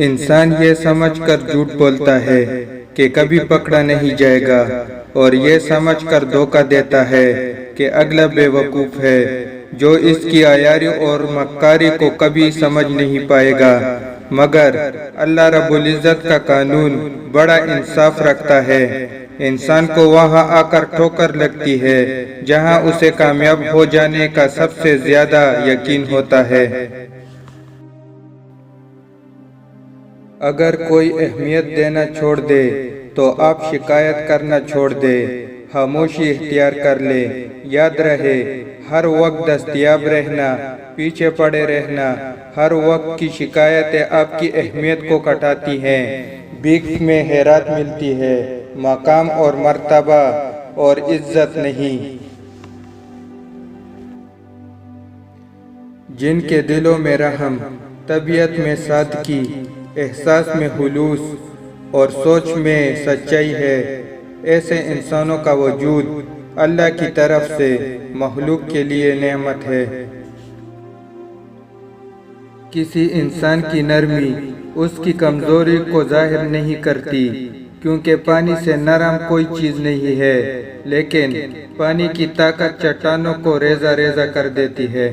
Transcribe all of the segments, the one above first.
انسان یہ سمجھ کر جھوٹ بولتا ہے کہ کبھی پکڑا نہیں جائے گا، اور یہ سمجھ کر دھوکہ دیتا ہے کہ اگلا بے وقوف ہے جو اس کی عیاری اور مکاری کو کبھی سمجھ نہیں پائے گا۔ مگر اللہ رب العزت کا قانون بڑا انصاف رکھتا ہے۔ انسان کو وہاں آ کر ٹھوکر لگتی ہے جہاں اسے کامیاب ہو جانے کا سب سے زیادہ یقین ہوتا ہے۔ اگر کوئی اہمیت دینا چھوڑ دے تو آپ شکایت کرنا چھوڑ دے، خاموشی اختیار کر لے۔ یاد رہے، ہر وقت دستیاب رہنا، پیچھے پڑے رہنا، ہر وقت کی شکایتیں آپ کی اہمیت کو گھٹاتی ہیں۔ بھیک میں خیرات ملتی ہے، مقام اور مرتبہ اور عزت نہیں۔ جن کے دلوں میں رحم، طبیعت میں سادگی، احساس میں خلوص اور سوچ میں سچائی ہے، ایسے انسانوں کا وجود اللہ کی طرف سے مخلوق کے لیے نعمت ہے۔ کسی انسان کی نرمی اس کی کمزوری کو ظاہر نہیں کرتی، کیونکہ پانی سے نرم کوئی چیز نہیں ہے، لیکن پانی کی طاقت چٹانوں کو ریزہ ریزہ کر دیتی ہے۔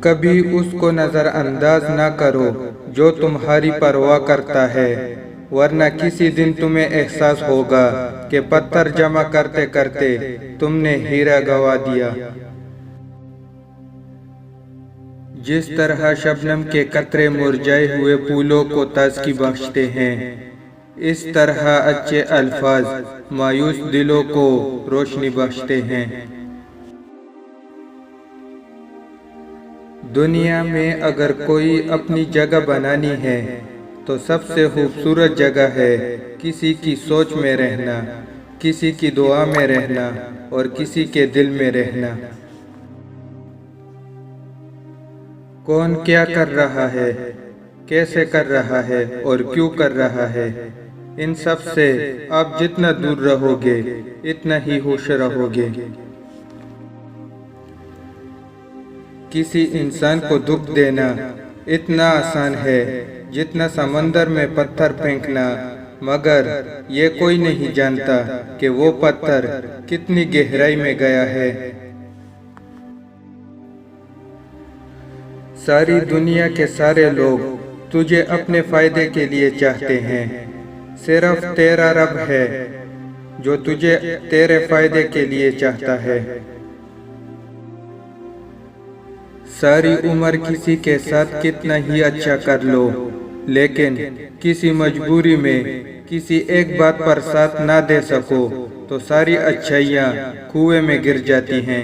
کبھی اس کو نظر انداز نہ کرو جو تمہاری پرواہ کرتا ہے، ورنہ کسی دن تمہیں احساس ہوگا کہ پتھر جمع کرتے کرتے تم نے ہیرا گنوا دیا۔ جس طرح شبنم کے قطرے مرجھائے ہوئے پھولوں کو تازگی بخشتے ہیں، اس طرح اچھے الفاظ مایوس دلوں کو روشنی بخشتے ہیں۔ دنیا میں اگر کوئی اپنی جگہ بنانی ہے تو سب سے خوبصورت جگہ ہے کسی کی سوچ میں رہنا، کسی کی دعا میں رہنا اور کسی کے دل میں رہنا۔ کون کیا کر رہا ہے، کیسے کر رہا ہے اور کیوں کر رہا ہے، ان سب سے آپ جتنا دور رہو گے اتنا ہی خوش رہو گے۔ کسی انسان کو دکھ دینا اتنا آسان ہے جتنا سمندر میں پتھر پھینکنا، مگر یہ کوئی نہیں جانتا کہ وہ پتھر کتنی گہرائی میں گیا ہے۔ ساری دنیا کے سارے لوگ تجھے اپنے فائدے کے لیے چاہتے ہیں، صرف تیرا رب ہے جو تجھے تیرے فائدے کے لیے چاہتا ہے۔ ساری عمر کسی کے ساتھ کتنا ہی اچھا کر لو، لیکن کسی مجبوری میں کسی ایک بات پر ساتھ نہ دے سکو تو ساری اچھائیاں کنویں میں گر جاتی ہیں۔